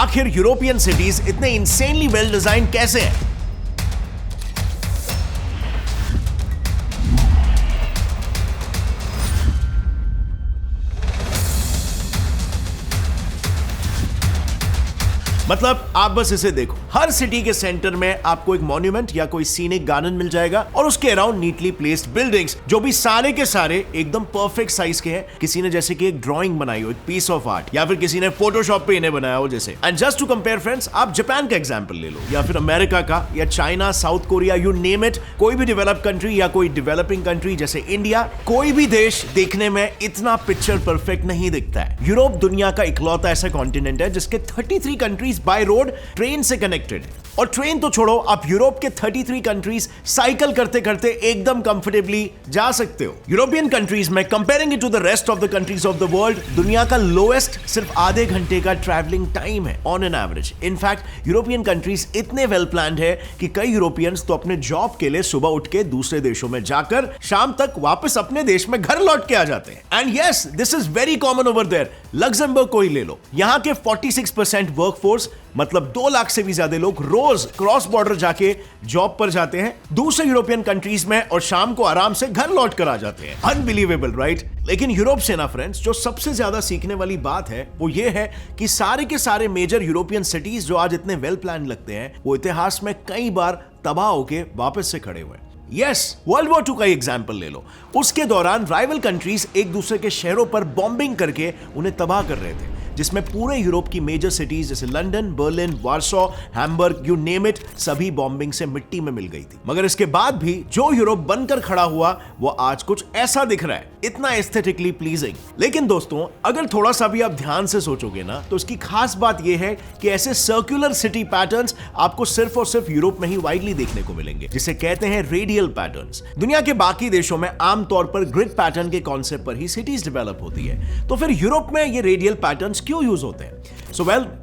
आखिर European cities इतने insanely well design कैसे हैं? मतलब आप बस इसे देखो, हर सिटी के सेंटर में आपको एक मॉन्यूमेंट या कोई सीनिक गार्डन मिल जाएगा और उसके अराउंड नीटली प्लेस्ड बिल्डिंग्स जो भी सारे के सारे एकदम परफेक्ट साइज के हैं। किसी ने जैसे कि एक ड्राइंग बनाई हो, एक पीस ऑफ आर्ट, या फिर किसी ने फोटोशॉप पे इन्हें बनाया हो जैसे। And just to compare friends, आप जापान का एग्जांपल ले लो, या फिर अमेरिका का, या China, South Korea, you name it, कोई भी डेवलप कंट्री या कोई डेवलपिंग कंट्री जैसे इंडिया, कोई भी देश देखने में इतना पिक्चर परफेक्ट नहीं दिखता है। यूरोप दुनिया का इकलौता ऐसा कॉन्टिनेंट है जिसके 33 कंट्रीज बाय रोड ट्रेन से कनेक्टेड। और ट्रेन तो छोड़ो, आप यूरोप के 33 कंट्रीज साइकिल करते करते एकदम कंफर्टेबली जा सकते हो। यूरोपियन कंट्रीज में comparing it to the rest of the countries of the world, दुनिया का लोएस्ट सिर्फ आधे घंटे का ट्रैवलिंग टाइम है on an average. In fact European countries इतने वेल प्लान्ड है कि कई यूरोपियंस तो अपने जॉब के लिए सुबह उठ के दूसरे देशों में जाकर शाम तक वापस अपने देश में घर लौट के आ जाते हैं। And yes, this is very common over there. Luxembourg को ही ले लो, यहां के 46% वर्कफोर्स, मतलब 2 लाख से भी ज्यादा लोग रोज क्रॉस बॉर्डर जाके जॉब पर जाते हैं दूसरे यूरोपियन कंट्रीज में और शाम को आराम से घर लौट कर आ जाते हैं। Unbelievable, right? लेकिन यूरोप से ना फ्रेंड्स, जो सबसे ज्यादा सीखने वाली बात है वो ये है कि सारे के सारे मेजर यूरोपियन सिटीज जो आज इतने वेल प्लान लगते हैं, वो इतिहास में कई बार तबाह होके वापस से खड़े हुए। यस, वर्ल्ड वॉर 2 का एग्जाम्पल ले लो। उसके दौरान राइवल कंट्रीज एक दूसरे के शहरों पर बॉम्बिंग करके उन्हें तबाह कर रहे थे, जिसमें पूरे यूरोप की मेजर सिटीज जैसे London, Berlin, वार्सो, Hamburg, you name it, सभी बॉम्बिंग से मिट्टी में मिल गई थी। मगर इसके बाद भी जो यूरोप बनकर खड़ा हुआ वो आज कुछ ऐसा दिख रहा है, इतना एस्थेटिकली प्लीजिंग। लेकिन दोस्तों, अगर थोड़ा सा भी आप ध्यान से सोचोगे ना, तो इसकी खास बात यह है कि ऐसे सर्कुलर सिटी पैटर्न्स आपको सिर्फ और सिर्फ यूरोप में ही वाइडली देखने को मिलेंगे, जिसे कहते हैं रेडियल पैटर्न्स। दुनिया के बाकी देशों में आमतौर पर ग्रिड पैटर्न के कॉन्सेप्ट पर ही सिटीज डेवलप होती है, तो फिर यूरोप में ये रेडियल पैटर्न्स क्यों यूज होते हैं?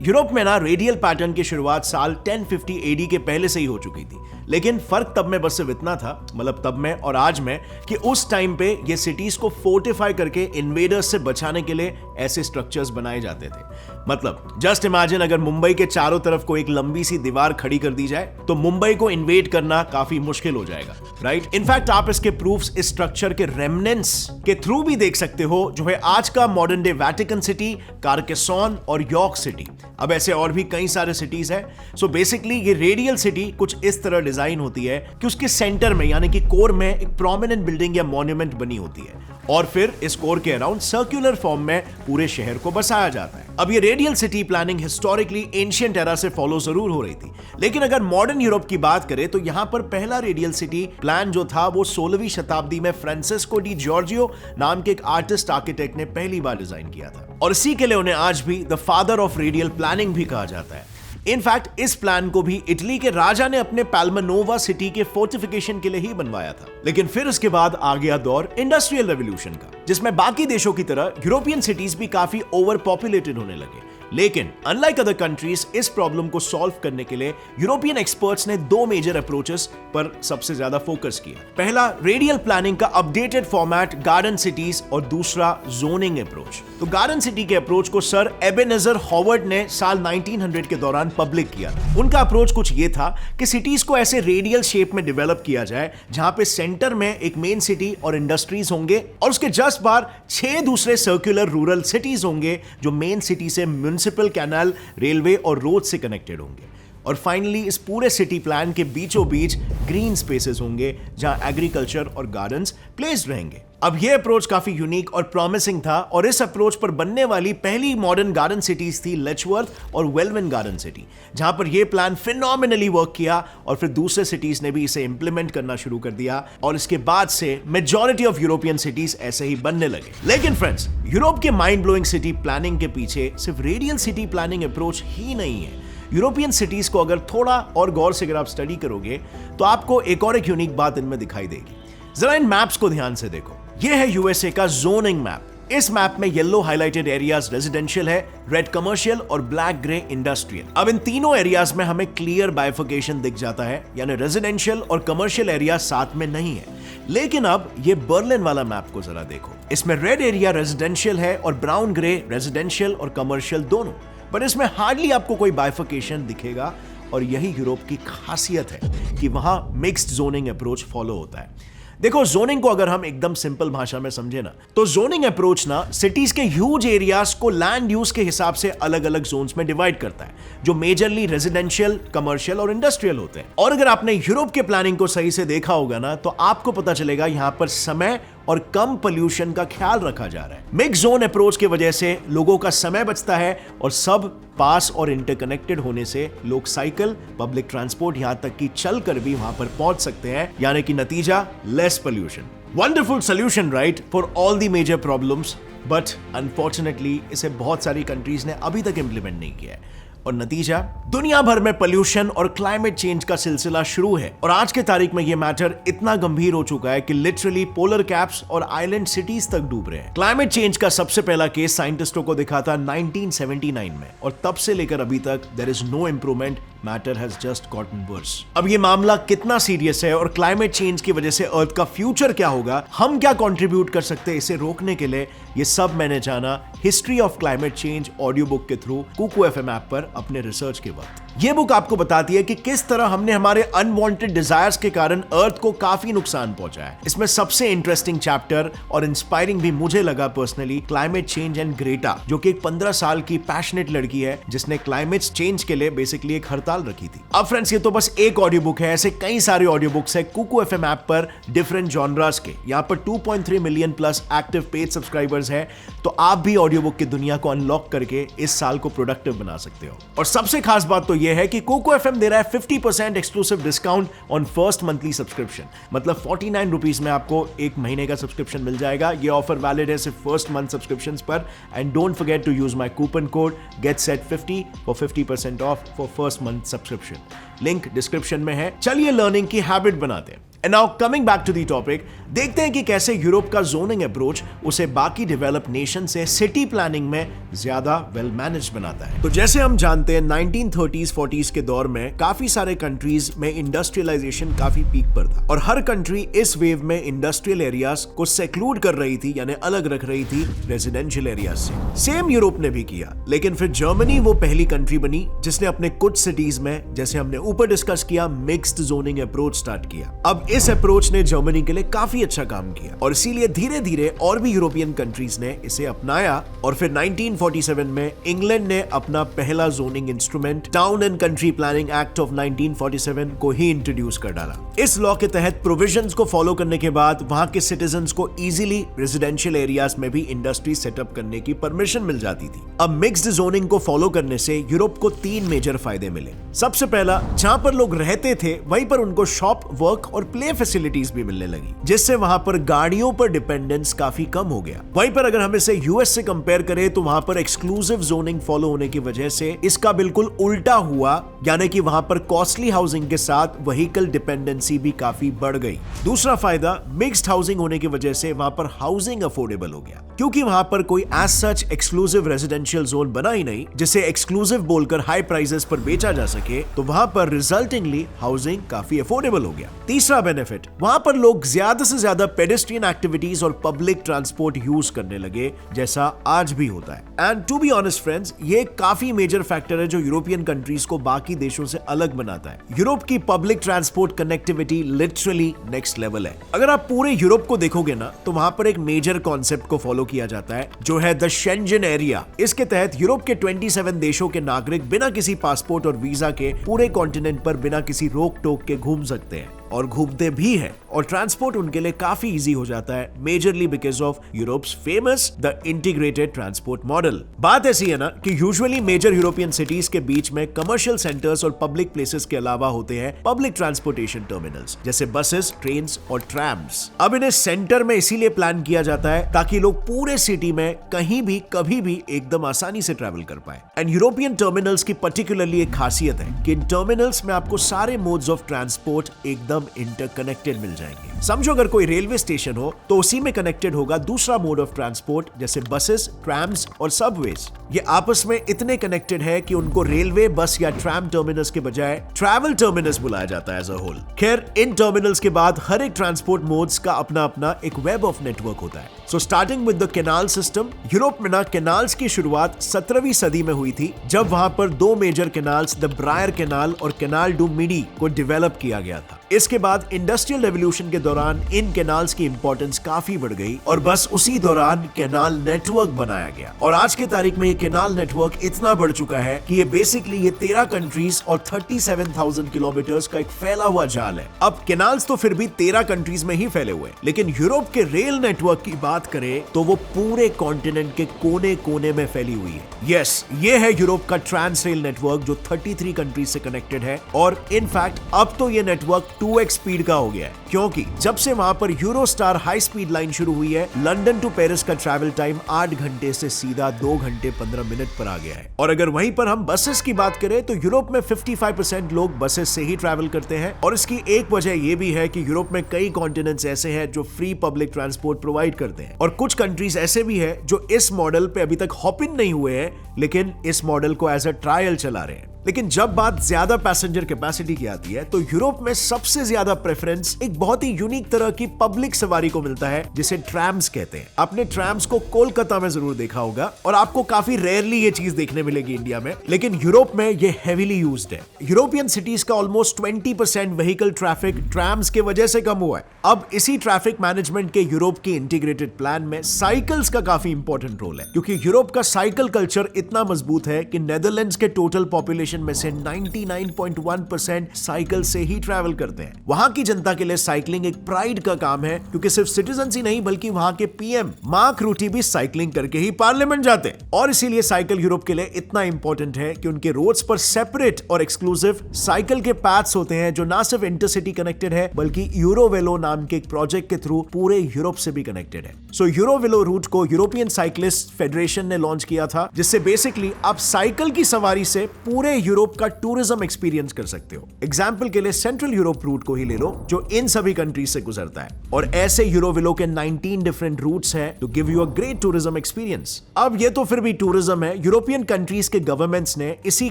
यूरोप में ना रेडियल पैटर्न की शुरुआत साल 1050 एडी के पहले से ही हो चुकी थी। लेकिन फर्क तब में बस सिर्फ इतना था, मतलब तब में और आज में, कि उस टाइम पे ये सिटीज को फोर्टिफाई करके इन्वेडर्स से बचाने के लिए ऐसे स्ट्रक्चर्स बनाए जाते थे। मतलब जस्ट इमेजिन, अगर मुंबई के चारों तरफ को एक लंबी सी दीवार खड़ी कर दी जाए तो मुंबई को इन्वेड करना काफी मुश्किल हो जाएगा, राइट? इनफैक्ट आप इसके प्रूफ्स इस स्ट्रक्चर के रेमनेंट्स के थ्रू भी देख सकते हो, जो है आज का मॉडर्न डे वेटिकन सिटी, कार्केसॉन और यॉर्क सिटी। अब ऐसे और भी कई सारे सिटीज है। सो बेसिकली ये रेडियल सिटी कुछ इस तरह डिजाइन होती है कि उसके सेंटर में, यानी कि कोर में, एक प्रोमिनेंट बिल्डिंग या मॉन्यूमेंट बनी होती है और फिर इस कोर के अराउंड सर्कुलर फॉर्म में पूरे शहर को बसाया जाता है। अब ये radial city planning historically ancient era से फॉलो जरूर हो रही थी, लेकिन अगर मॉडर्न यूरोप की बात करें तो यहां पर पहला रेडियल सिटी प्लान जो था वो 16वीं शताब्दी में फ्रांसिस्को डी जॉर्जियो नाम के एक आर्टिस्ट आर्किटेक्ट ने पहली बार डिजाइन किया था, और इसी के लिए उन्हें आज भी the father of radial planning भी कहा जाता है। इनफैक्ट इस प्लान को भी इटली के राजा ने अपने पैल्मनोवा सिटी के फोर्टिफिकेशन के लिए ही बनवाया था। लेकिन फिर उसके बाद आ गया दौर इंडस्ट्रियल रेवोल्यूशन का, जिसमें बाकी देशों की तरह यूरोपियन सिटीज भी काफी ओवर पॉपुलेटेड होने लगे। लेकिन अनलाइक अदर कंट्रीज, इस प्रॉब्लम को सॉल्व करने के लिए यूरोपियन एक्सपर्ट्स ने 2 मेजर अप्रोचेस पर सबसे ज्यादा फोकस किया। पहला, रेडियल प्लानिंग का अपडेटेड फॉर्मेट गार्डन सिटीज, और दूसरा जोनिंग अप्रोच। तो गार्डन सिटी के अप्रोच को सर एबेनेजर हॉवर्ड ने साल 1900 के दौरान पब्लिक किया। उनका अप्रोच कुछ ये था कि सिटीज को ऐसे रेडियल शेप में डेवलप किया जाए जहां पे सेंटर में एक मेन सिटी और इंडस्ट्रीज होंगे, और उसके जस्ट बाहर 6 दूसरे सर्कुलर रूरल सिटीज होंगे जो मेन सिटी से म्युनिसिपल, कैनाल, रेलवे और रोड से कनेक्टेड होंगे। और फाइनली इस पूरे सिटी प्लान के बीचों बीच ग्रीन स्पेसेस होंगे जहां एग्रीकल्चर और गार्डन्स प्लेस्ड रहेंगे। अब यह अप्रोच काफी यूनिक और प्रॉमिसिंग था, और इस अप्रोच पर बनने वाली पहली मॉडर्न गार्डन सिटीज थी लेचवर्थ और वेलविन गार्डन सिटी, जहां पर यह प्लान फिनोमिनली वर्क किया और फिर दूसरे सिटीज ने भी इसे इंप्लीमेंट करना शुरू कर दिया, और इसके बाद से मेजॉरिटी ऑफ यूरोपियन सिटीज ऐसे ही बनने लगे। लेकिन फ्रेंड्स, यूरोप के माइंड ब्लोइंग सिटी प्लानिंग के पीछे सिर्फ रेडियल सिटी प्लानिंग अप्रोच ही नहीं है। यूरोपियन सिटीज को अगर थोड़ा और गौर से अगर आप स्टडी करोगे तो आपको एक और एक यूनिक बात इनमें दिखाई देगी। जरा इन मैप्स को ध्यान से देखो। यह है यूएसए का जोनिंग मैप। इस मैप में येलो हाइलाइटेड एरियाज रेजिडेंशियल है, रेड कमर्शियल और ब्लैक ग्रे इंडस्ट्रियल। अब इन तीनों एरियाज में हमें क्लियर बाइफिकेशन दिख जाता है, यानी रेजिडेंशियल और कमर्शियल एरिया साथ में नहीं है। लेकिन अब ये बर्लिन वाला मैप को जरा देखो। इसमें रेड एरिया रेजिडेंशियल है और ब्राउन ग्रे रेजिडेंशियल और कमर्शियल दोनों। पर इसमें हार्डली आपको कोई बाइफिकेशन दिखेगा और यही यूरोप की खासियत है कि वहां मिक्स्ड जोनिंग अप्रोच फॉलो होता है। देखो, जोनिंग को अगर हम एकदम सिंपल भाषा में समझे ना, तो जोनिंग अप्रोच ना सिटीज के ह्यूज एरियाज को लैंड यूज के हिसाब से अलग अलग जोन्स में डिवाइड करता है, जो मेजरली रेजिडेंशियल, कमर्शियल और इंडस्ट्रियल होते हैं। और अगर आपने यूरोप के प्लानिंग को सही से देखा होगा ना, तो आपको पता चलेगा यहां पर समय और कम पोल्यूशन का ख्याल रखा जा रहा है। मिक्स जोन अप्रोच की वजह से लोगों का समय बचता है और सब पास और इंटरकनेक्टेड होने से लोग साइकिल, पब्लिक ट्रांसपोर्ट, यहां तक कि चलकर भी वहां पर पहुंच सकते हैं, यानी कि नतीजा less pollution. Wonderful solution right for all the major problems, but unfortunately इसे बहुत सारी कंट्रीज ने अभी तक इंप्लीमेंट नहीं किया है और नतीजा दुनिया भर में पोल्यूशन और क्लाइमेट चेंज का सिलसिला शुरू है। और आज के तारीख में यह मैटर इतना गंभीर हो चुका है कि लिटरली पोलर कैप्स और आइलैंड सिटीज तक डूब रहे हैं। क्लाइमेट चेंज का सबसे पहला केस साइंटिस्टों को दिखा था 1979 में और तब से लेकर अभी तक there is no improvement, matter has just gotten worse. अब ये मामला कितना सीरियस है और क्लाइमेट चेंज की वजह से अर्थ का फ्यूचर क्या होगा, हम क्या कंट्रीब्यूट कर सकते हैं इसे रोकने के लिए, ये सब मैंने जाना history of climate change audio book के थ्रू कुकू एफएम ऐप पर अपने रिसर्च के वक्त। ये बुक आपको बताती है कि किस तरह हमने हमारे अनवांटेड डिजायर्स के कारण अर्थ को काफी नुकसान पहुंचा है। इसमें सबसे इंटरेस्टिंग चैप्टर और इंस्पायरिंग भी मुझे लगा personally climate change and Greta, जो कि एक 15 साल की पैशनेट लड़की है जिसने क्लाइमेट चेंज के लिए बेसिकली एक हड़ताल रखी थी। अब फ्रेंड्स, ये तो बस एक ऑडियो बुक है, ऐसे कई सारे ऑडियो बुक्स है कुकू एफएम ऐप पर डिफरेंट जॉनरास के। यहाँ पर 2.3 million plus active paid subscribers है, तो आप भी ऑडियो बुक की दुनिया को अनलॉक करके इस साल को प्रोडक्टिव बना सकते हो। और सबसे खास बात तो यह है कि कोको एफएम दे रहा है 50% exclusive discount on first monthly subscription, मतलब 49 रुपीज में आपको एक महीने का सब्सक्रिप्शन मिल जाएगा। ये ऑफर वैलिड है सिर्फ फर्स्ट मंथ सब्सक्रिप्शंस पर। And don't forget to use my coupon code GETSET50 for 50% off for first month subscription. Link description में है। चलिए लर्निंग की हैबिट बनाते हैं। And now coming back to the topic, देखते हैं कि कैसे यूरोप का जोनिंग अप्रोच उसे बाकी डेवलप्ड नेशन से सिटी प्लानिंग में ज्यादा वेल मैनेज बनाता है। तो जैसे हम जानते हैं 1930s 40s के दौर में काफी सारे कंट्रीज में इंडस्ट्रियलाइजेशन काफी पीक पर था और हर कंट्री इस वेव में इंडस्ट्रियल एरियाज को सेक्लूड कर रही थी, यानी अलग रख रही थी रेजिडेंशियल एरियाज से। सेम यूरोप ने भी किया, लेकिन फिर जर्मनी वो पहली कंट्री बनी जिसने अपने कुछ सिटीज में, जैसे हमने ऊपर डिस्कस किया, मिक्स्ड जोनिंग अप्रोच स्टार्ट किया। अब इस अप्रोच ने जर्मनी के लिए काफी अच्छा काम किया और इसीलिए धीरे धीरे और भी यूरोपियन कंट्रीज ने इसे अपनाया और फिर 1947 में इंग्लैंड ने अपना पहला zoning instrument town and country planning act of 1947 को ही इंट्रोड्यूस कर डाला। इस लॉ के तहत प्रोविजंस को फॉलो करने के बाद वहां के सिटीजंस को इजीली रेजिडेंशियल एरियाज में भी इंडस्ट्री सेटअप करने की परमिशन मिल जाती थी। अब मिक्स्ड जोनिंग को फॉलो करने से यूरोप को 3 मेजर फायदे मिले। सबसे पहला, जहां पर लोग रहते थे वहीं पर उनको शॉप, वर्क और प्ले फैसिलिटीज भी मिलने लगी, जिससे वहां पर गाड़ियों पर डिपेंडेंस काफी कम हो गया। वहीं पर अगर हम इसे यूएस से कंपेयर करें तो वहां पर एक्सक्लूसिव जोनिंग फॉलो होने की वजह से इसका बिल्कुल उल्टा हुआ, यानी कि वहां पर कॉस्टली हाउसिंग के साथ व्हीकल डिपेंडेंसी भी काफी बढ़ गई। दूसरा फायदा, मिक्स्ड हाउसिंग होने की वजह से वहां पर हाउसिंग अफोर्डेबल हो गया, क्योंकि वहां पर कोई as such exclusive residential zone बना ही नहीं जिसे एक्सक्लूसिव बोलकर हाई प्राइसेस पर बेचा जा सके, तो वहां पर रिजल्टिंगली हाउसिंग काफी अफोर्डेबल हो गया। तीसरा बेनिफिट, वहां पर लोग ज्यादा से ज्यादा पेडेस्ट्रियन एक्टिविटीज और पब्लिक ट्रांसपोर्ट यूज करने लगे, जैसा आज भी होता है। And to be honest friends, ये काफी मेजर फैक्टर है जो यूरोपियन कंट्रीज को बाकी देशों से अलग बनाता है। यूरोप की public transport connectivity literally next level है। अगर आप पूरे यूरोप को देखोगे ना, तो वहां पर एक मेजर कॉन्सेप्ट को फॉलो किया जाता है जो है द शेंजन एरिया। इसके तहत यूरोप के 27 देशों के नागरिक बिना किसी पासपोर्ट और वीजा के पूरे कॉन्टिनेंट पर बिना किसी रोक टोक के घूम सकते हैं और घूमते भी हैं, और ट्रांसपोर्ट उनके लिए काफी इजी हो जाता है, majorly because of Europe's famous the integrated transport model. बात ऐसी है ना कि यूजुअली मेजर यूरोपियन सिटीज के बीच में कमर्शियल सेंटर्स और पब्लिक प्लेसेस के अलावा होते हैं पब्लिक ट्रांसपोर्टेशन टर्मिनल्स, जैसे बसेस, ट्रेन्स और ट्रैम्स। अब इन्हें सेंटर में इसीलिए प्लान किया जाता है ताकि लोग पूरे सिटी में कहीं भी कभी भी एकदम आसानी से ट्रैवल कर पाए। एंड यूरोपियन टर्मिनल्स की पर्टिकुलरली एक खासियत है कि इन टर्मिनल्स में आपको सारे मोड्स ऑफ ट्रांसपोर्ट एकदम इंटरकनेक्टेड मिल जाएंगे। समझो अगर कोई रेलवे स्टेशन हो तो उसी में कनेक्टेड होगा दूसरा मोड ऑफ ट्रांसपोर्ट, जैसे बसेस, ट्रैम्स और सबवेज। ये आपस में इतने कनेक्टेड है कि उनको रेलवे, बस या ट्रैम टर्मिनस के बजाय ट्रैवल टर्मिनस बुलाया जाता है एज अ होल। खैर, इन टर्मिनल्स के बाद हर एक ट्रांसपोर्ट मोड्स का अपना अपना एक वेब ऑफ नेटवर्क होता है। So starting with the canal system, Europe में ना कैनाल्स की शुरुआत 17वीं सदी में हुई थी, जब वहां पर दो major canals the Briare canal और कैनाल डू मिडी को डेवलप किया गया था। इसके बाद इंडस्ट्रियल रेवोल्यूशन के दौरान इन कैनाल्स की इंपॉर्टेंस काफी बढ़ गई और बस उसी दौरान कैनाल नेटवर्क बनाया गया और आज के तारीख में ये कैनाल नेटवर्क इतना बढ़ चुका है कि ये बेसिकली ये 13 कंट्रीज और 37,000 किलोमीटर्स का एक फैला हुआ जाल है। अब कैनाल्स तो फिर भी 13 कंट्रीज में ही फैले हुए हैं, लेकिन यूरोप के रेल नेटवर्क की बात करें तो वो पूरे कॉन्टिनेंट के कोने कोने में फैली हुई है। यस, ये है यूरोप का ट्रांस रेल नेटवर्क जो 33 कंट्रीज से कनेक्टेड है और इनफैक्ट अब तो ये नेटवर्क 2x स्पीड का हो गया है, क्योंकि जब से वहां पर यूरोस्टार हाई स्पीड लाइन शुरू हुई है, लंदन टू पेरिस का ट्रैवल टाइम 8 घंटे से सीधा 2 घंटे 15 मिनट पर आ गया है। और अगर वहीं पर हम बसेस की बात करें तो यूरोप में 55% लोग बसेस से ही ट्रैवल करते हैं और इसकी एक वजह यह भी है कि यूरोप में कई कॉन्टिनेंट्स ऐसे हैं जो फ्री पब्लिक ट्रांसपोर्ट प्रोवाइड करते हैं और कुछ कंट्रीज ऐसे भी है जो इस मॉडल पे अभी तक हॉप इन नहीं हुए हैं, लेकिन इस मॉडल को एज अ ट्रायल चला रहे हैं। लेकिन जब बात ज्यादा पैसेंजर कैपेसिटी की आती है तो यूरोप में सबसे ज्यादा प्रेफरेंस एक बहुत ही यूनिक तरह की पब्लिक सवारी को मिलता है जिसे ट्रैम्स कहते हैं। आपने ट्रैम्स को कोलकाता में जरूर देखा होगा और आपको काफी रेयरली ये चीज देखने मिलेगी इंडिया में, लेकिन यूरोप में ये हेवीली यूज्ड है। यूरोपियन सिटीज का ऑलमोस्ट 20% व्हीकल ट्रैफिक ट्रैम्स के वजह से कम हुआ है। अब इसी ट्रैफिक मैनेजमेंट के यूरोप के इंटीग्रेटेड प्लान में साइकिल्स का काफी इंपॉर्टेंट रोल है, क्योंकि यूरोप का साइकिल कल्चर इतना मजबूत है कि नेदरलैंड्स के टोटल पॉपुलेशन में से 99.1% साइकिल से ही ट्रैवल करते हैं। वहां की जनता के लिए साइकिलिंग एक प्राइड का काम है, क्योंकि सिर्फ सिटीजंस ही नहीं बल्कि वहां के पीएम मार्क रूटी भी साइकिलिंग करके ही पार्लियामेंट जाते हैं। और इसीलिए साइकिल यूरोप के लिए इतना इंपॉर्टेंट है कि उनके रोड्स पर सेपरेट और एक्सक्लूसिव साइकिल के पैथ्स होते हैं जो ना सिर्फ इंटरसिटी कनेक्टेड है बल्कि यूरोवेलो नाम के एक प्रोजेक्ट के थ्रू पूरे यूरोप से भी कनेक्टेड है। सो यूरोवेलो रूट को यूरोपियन साइक्लिस्ट फेडरेशन ने लॉन्च किया था, जिससे बेसिकली आप साइकिल की सवारी से पूरे यूरोप का टूरिज्म एक्सपीरियंस कर सकते हो। एग्जाम्पल के लिए सेंट्रल यूरोप रूट को ही ले लो जो इन सभी कंट्रीज से गुजरता है और ऐसे यूरोवेलो के 19 डिफरेंट रूट्स हैं to give you a great tourism experience. अब ये तो फिर भी टूरिज्म है, यूरोपियन कंट्रीज के गवर्नमेंट्स ने इसी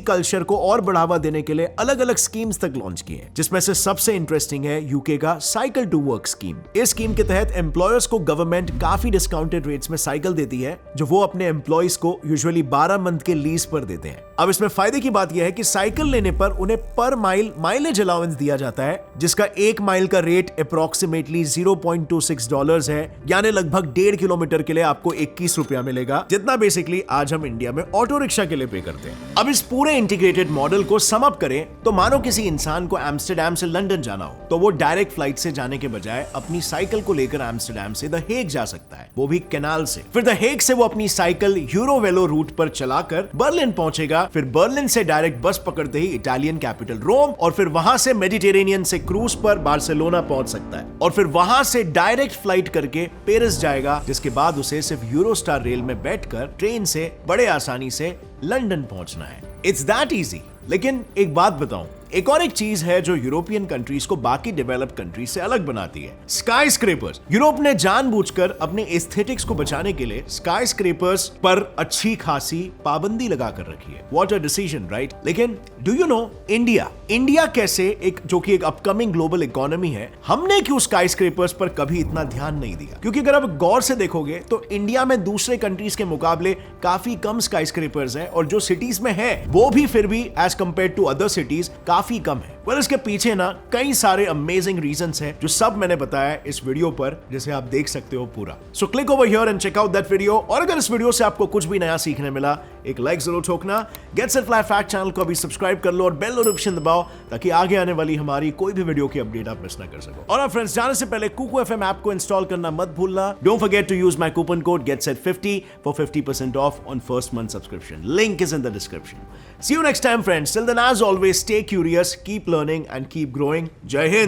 कल्चर को और बढ़ावा देने के लिए अलग अलग स्कीम्स तक लॉन्च किए हैं, जिसमें से सबसे इंटरेस्टिंग है यूके का साइकिल टू वर्क स्कीम। इस स्कीम के तहत एम्प्लॉयर्स को गवर्नमेंट काफी डिस्काउंटेड रेट्स में साइकिल देती है जो वो अपने एम्प्लॉयज को यूजुअली 12 मंथ के लीज पर देते हैं। अब इसमें फायदे की बात यह है कि साइकिल लेने पर उन्हें पर माइल माइलेज अलाउंस दिया जाता है, जिसका 1 माइल का रेट अप्रोक्सीमेटली $0.26 है, यानी लगभग 1.5 किलोमीटर के लिए आपको 21 रुपया मिलेगा, जितना बेसिकली आज हम इंडिया में ऑटो रिक्शा के लिए पे करते हैं। अब इस पूरे इंटीग्रेटेड मॉडल को सम अप करें तो मानो किसी इंसान को एम्स्टरडैम से लंदन जाना हो तो वो डायरेक्ट फ्लाइट से जाने के बजाय अपनी साइकिल को लेकर एम्स्टरडैम से द हेग जा सकता है, वो भी कैनाल से। फिर द हेग से वो अपनी साइकिल यूरोवेलो रूट पर चलाकर बर्लिन पहुंचेगा, फिर बर्लिन से डायरेक्ट बस पकड़ते ही इटालियन कैपिटल रोम और फिर वहां से मेडिटेरेनियन से क्रूज पर बार्सिलोना पहुंच सकता है और फिर वहां से डायरेक्ट फ्लाइट करके पेरिस जाएगा, जिसके बाद उसे सिर्फ यूरोस्टार रेल में बैठकर ट्रेन से बड़े आसानी से लंदन पहुंचना है। It's that easy. लेकिन एक बात बताऊं, एक और एक चीज है जो यूरोपियन कंट्रीज को बाकी डेवलप्ड कंट्रीज से अलग बनाती है, स्काई स्क्रेपर्स। यूरोप ने जानबूझकर अपने एस्थेटिक्स को बचाने के लिए स्काई स्क्रेपर्स पर अच्छी खासी पाबंदी लगाकर रखी है। What a decision, right? लेकिन डू यू नो इंडिया कैसे एक जो कि एक अपकमिंग ग्लोबल इकोनॉमी है, हमने क्यों स्काई स्क्रेपर्स पर कभी इतना ध्यान नहीं दिया? क्योंकि अगर आप गौर से देखोगे तो इंडिया में दूसरे कंट्रीज के मुकाबले काफी कम स्काई स्क्रेपर्स हैं और जो सिटीज में है वो भी फिर भी as compare to other cities काफी कम है। पर इसके पीछे ना कई सारे अमेजिंग रीजंस हैं जो सब मैंने बताया इस वीडियो पर, जिसे आप देख सकते हो पूरा। So click over here and check out that video. और अगर इस वीडियो से आपको कुछ भी नया सीखने मिला, एक लाइक जरूर ठोकना। Get Set Fly Fact channel को अभी सब्सक्राइब कर लो और बेल नोटिफिकेशन दबाओ ताकि आगे आने वाली हमारी कोई भी वीडियो की अपडेट आप मिस ना कर सको। और फ्रेंड्स, जाने से पहले कुकू एफएम ऐप को इंस्टॉल करना मत भूलना। Don't forget to use my coupon code GetSet50 for 50% off on first month subscription. Link is in the description. See you next time, friends. Till then, as always, stay curious, keep learning and keep growing. Jai Hind.